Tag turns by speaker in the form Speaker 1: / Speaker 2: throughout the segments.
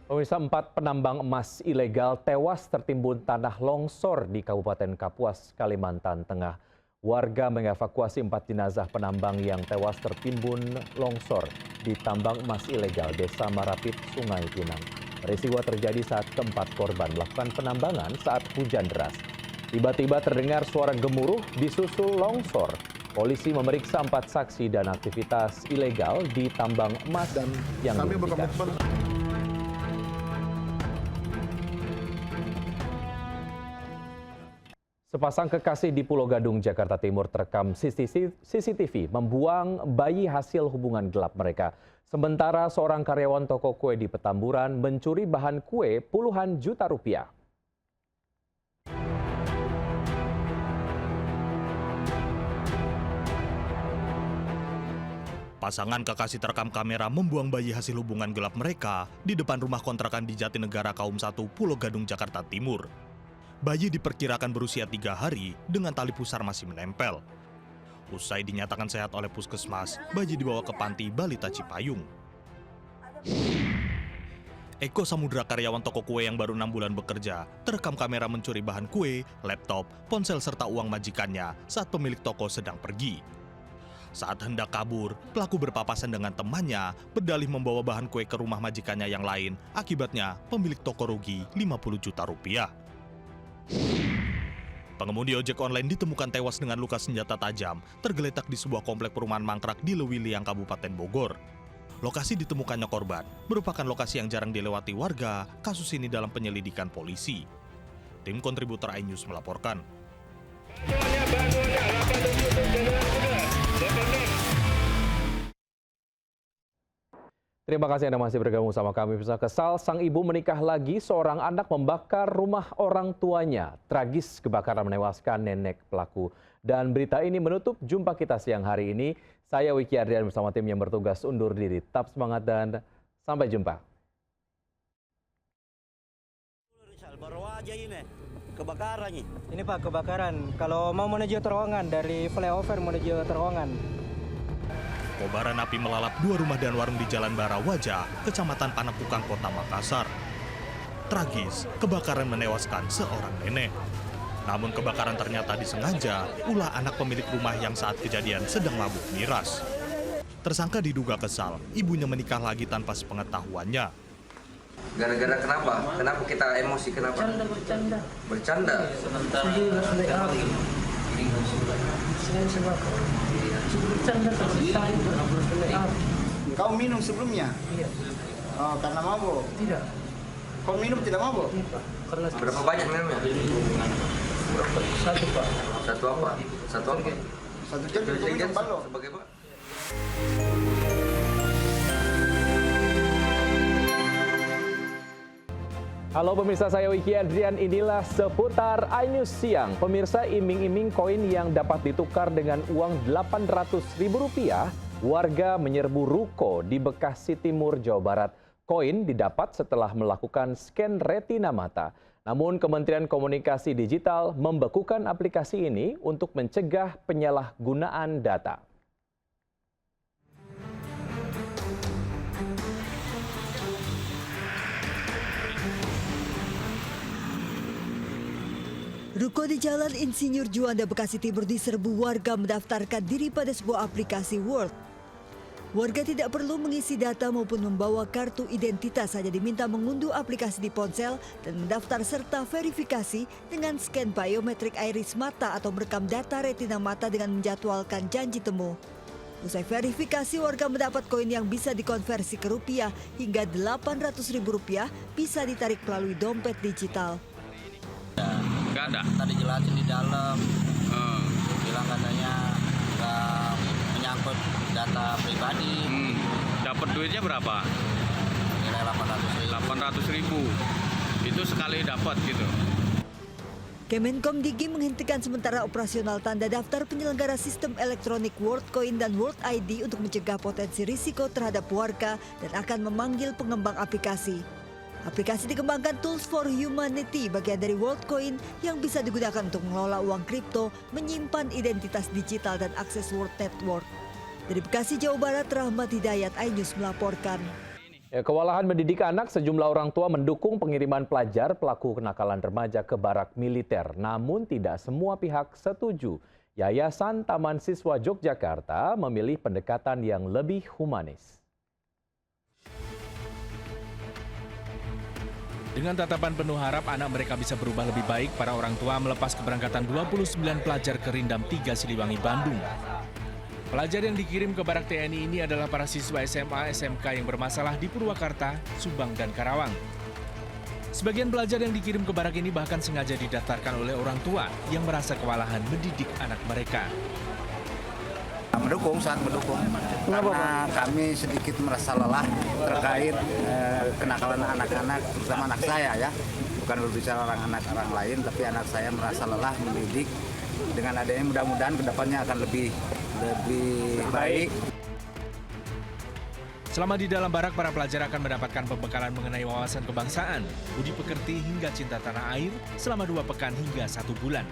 Speaker 1: Pemirsa, 4 penambang emas ilegal tewas tertimbun tanah longsor di Kabupaten Kapuas, Kalimantan Tengah. Warga mengevakuasi 4 jenazah penambang yang tewas tertimbun longsor di tambang emas ilegal Desa Marapit, Sungai Pinang. Peristiwa terjadi saat keempat korban melakukan penambangan saat hujan deras. Tiba-tiba terdengar suara gemuruh disusul longsor. Polisi memeriksa 4 saksi dan aktivitas ilegal di tambang emas dan yang dihentikan. Sepasang kekasih di Pulau Gadung, Jakarta Timur terekam CCTV membuang bayi hasil hubungan gelap mereka. Sementara seorang karyawan toko kue di Petamburan mencuri bahan kue puluhan juta rupiah.
Speaker 2: Pasangan kekasih terekam kamera membuang bayi hasil hubungan gelap mereka di depan rumah kontrakan di Jatinegara Kaum 1, Pulau Gadung, Jakarta Timur. Bayi diperkirakan berusia 3 hari dengan tali pusar masih menempel. Usai dinyatakan sehat oleh puskesmas, bayi dibawa ke panti Balita Cipayung. Eko Samudra, karyawan toko kue yang baru 6 bulan bekerja, terekam kamera mencuri bahan kue, laptop, ponsel serta uang majikannya saat pemilik toko sedang pergi. Saat hendak kabur, pelaku berpapasan dengan temannya, berdalih membawa bahan kue ke rumah majikannya yang lain. Akibatnya, pemilik toko rugi 50 juta rupiah. Pengemudi ojek online ditemukan tewas dengan luka senjata tajam tergeletak di sebuah komplek perumahan mangkrak di Lewiliang, Kabupaten Bogor. Lokasi ditemukannya korban merupakan lokasi yang jarang dilewati warga. Kasus ini dalam penyelidikan polisi. Tim kontributor iNews melaporkan.
Speaker 1: Terima kasih Anda masih bergabung sama kami. Bisa kesal, sang ibu menikah lagi, seorang anak membakar rumah orang tuanya. Tragis kebakaran menewaskan nenek pelaku. Dan berita ini menutup jumpa kita siang hari ini. Saya Wiki Adrian bersama tim yang bertugas undur diri. Tetap semangat dan sampai jumpa.
Speaker 3: Baru aja ini kebakaran nih.
Speaker 4: Ini Pak, kebakaran. Kalau mau menuju terowongan, dari flyover menuju terowongan.
Speaker 2: Kobaran api melalap 2 rumah dan warung di Jalan Barawaja, Kecamatan Panakukang, Kota Makassar. Tragis, kebakaran menewaskan seorang nenek. Namun kebakaran ternyata disengaja ulah anak pemilik rumah yang saat kejadian sedang mabuk miras. Tersangka diduga kesal, ibunya menikah lagi tanpa sepengetahuannya.
Speaker 5: Gara-gara kenapa? Kenapa kita emosi? Kenapa?
Speaker 6: Bercanda.
Speaker 5: Bercanda?
Speaker 6: Kau minum sebelumnya?
Speaker 4: Iya.
Speaker 6: Oh, karena mabuk?
Speaker 4: Tidak.
Speaker 6: Kau minum tidak mabuk?
Speaker 4: Karena
Speaker 5: Berapa banyak minumnya?
Speaker 4: satu Pak.
Speaker 5: Satu apa? Satu apa?
Speaker 6: Satu jam kau minum balok.
Speaker 5: Sebagai apa?
Speaker 1: Halo pemirsa, saya Wiki Adrian, inilah seputar iNews Siang. Pemirsa, iming-iming koin yang dapat ditukar dengan uang Rp800.000, warga menyerbu ruko di Bekasi Timur, Jawa Barat. Koin didapat setelah melakukan scan retina mata. Namun Kementerian Komunikasi Digital membekukan aplikasi ini untuk mencegah penyalahgunaan data.
Speaker 7: Ruko di Jalan Insinyur Juanda, Bekasi Timur diserbu warga mendaftarkan diri pada sebuah aplikasi World. Warga tidak perlu mengisi data maupun membawa kartu identitas, hanya diminta mengunduh aplikasi di ponsel dan mendaftar serta verifikasi dengan scan biometrik iris mata atau merekam data retina mata dengan menjadwalkan janji temu. Usai verifikasi, warga mendapat koin yang bisa dikonversi ke rupiah hingga Rp800.000 bisa ditarik melalui dompet digital.
Speaker 8: Nggak ada.
Speaker 3: Tadi jelasin di dalam, bilang katanya nggak menyangkut data pribadi.
Speaker 8: Dapat duitnya berapa?
Speaker 3: Nilai
Speaker 8: 800.000. Itu sekali dapat gitu.
Speaker 7: Kemenkom Digi menghentikan sementara operasional tanda daftar penyelenggara sistem elektronik WorldCoin dan World ID untuk mencegah potensi risiko terhadap warga dan akan memanggil pengembang aplikasi. Aplikasi dikembangkan Tools for Humanity, bagian dari WorldCoin yang bisa digunakan untuk mengelola uang kripto, menyimpan identitas digital dan akses World Network. Dari Bekasi, Jawa Barat, Rahmat Hidayat, iNews melaporkan.
Speaker 1: Kewalahan mendidik anak, sejumlah orang tua mendukung pengiriman pelajar pelaku kenakalan remaja ke barak militer. Namun tidak semua pihak setuju. Yayasan Taman Siswa Yogyakarta memilih pendekatan yang lebih humanis.
Speaker 9: Dengan tatapan penuh harap anak mereka bisa berubah lebih baik, para orang tua melepas keberangkatan 29 pelajar ke Rindam 3 Siliwangi, Bandung. Pelajar yang dikirim ke barak TNI ini adalah para siswa SMA, SMK yang bermasalah di Purwakarta, Subang, dan Karawang. Sebagian pelajar yang dikirim ke barak ini bahkan sengaja didaftarkan oleh orang tua yang merasa kewalahan mendidik anak mereka.
Speaker 3: Mendukung, sangat mendukung. Karena kami sedikit merasa lelah terkait kenakalan anak-anak, terutama anak saya ya. Bukan berbicara orang lain, tapi anak saya merasa lelah mendidik. Dengan adanya mudah-mudahan kedepannya akan lebih baik.
Speaker 9: Selama di dalam barak, para pelajar akan mendapatkan pembekalan mengenai wawasan kebangsaan, budi pekerti hingga cinta tanah air selama 2 pekan hingga 1 bulan.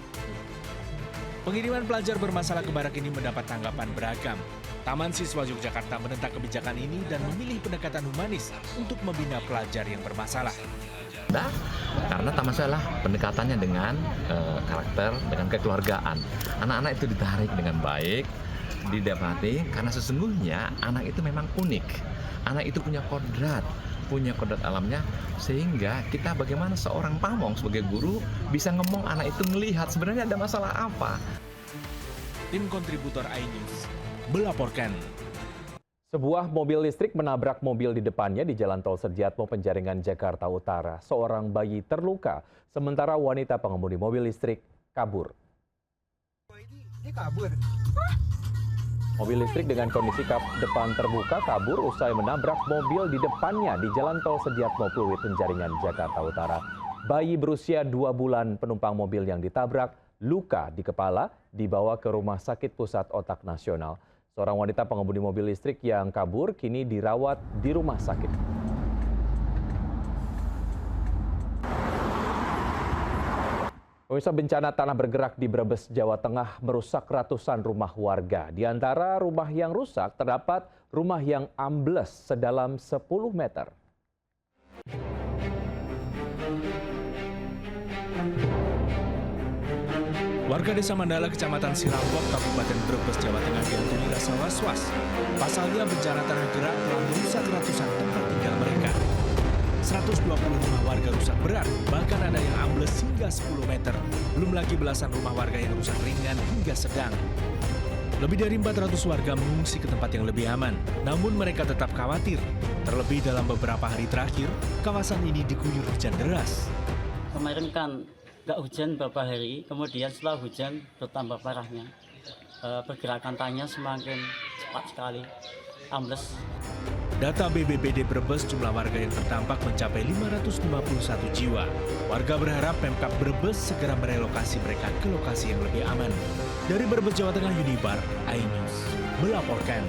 Speaker 9: Pengiriman pelajar bermasalah ke barak ini mendapat tanggapan beragam. Taman Siswa Yogyakarta menentang kebijakan ini dan memilih pendekatan humanis untuk membina pelajar yang bermasalah.
Speaker 10: Karena taman adalah pendekatannya dengan karakter, dengan kekeluargaan. Anak-anak itu ditarik dengan baik, didapati karena sesungguhnya anak itu memang unik. Anak itu punya kodrat alamnya, sehingga kita bagaimana seorang pamong sebagai guru bisa ngomong anak itu melihat sebenarnya ada masalah apa.
Speaker 9: Tim kontributor iNews melaporkan.
Speaker 1: Sebuah mobil listrik menabrak mobil di depannya di Jalan Tol Sediatmo, Penjaringan, Jakarta Utara. Seorang bayi terluka, sementara wanita pengemudi mobil listrik kabur. Mobil listrik dengan kondisi kap depan terbuka kabur usai menabrak mobil di depannya di Jalan Tol Sediatmo, Pluit, Penjaringan, Jakarta Utara. Bayi berusia 2 bulan penumpang mobil yang ditabrak luka di kepala dibawa ke Rumah Sakit Pusat Otak Nasional. Seorang wanita pengemudi mobil listrik yang kabur kini dirawat di rumah sakit. Pemirsa, bencana tanah bergerak di Brebes, Jawa Tengah merusak ratusan rumah warga. Di antara rumah yang rusak terdapat rumah yang ambles sedalam 10 meter.
Speaker 9: Warga Desa Mandala, Kecamatan Siralbok, Kabupaten Brebes, Jawa Tengah dihantui rasa was-was. Pasalnya bencana tanah gerak telah merusak ratusan tempat tinggal mereka. 120 rumah warga rusak berat, bahkan ada yang ambles hingga 10 meter. Belum lagi belasan rumah warga yang rusak ringan hingga sedang. Lebih dari 400 warga mengungsi ke tempat yang lebih aman, namun mereka tetap khawatir. Terlebih dalam beberapa hari terakhir, kawasan ini diguyur hujan deras.
Speaker 11: Kemarin kan nggak hujan beberapa hari, kemudian setelah hujan bertambah parahnya. Pergerakan tanahnya semakin cepat sekali, ambles.
Speaker 9: Data BPBD Brebes, jumlah warga yang terdampak mencapai 551 jiwa. Warga berharap Pemkab Brebes segera merelokasi mereka ke lokasi yang lebih aman. Dari Brebes, Jawa Tengah, Unibar, iNews melaporkan.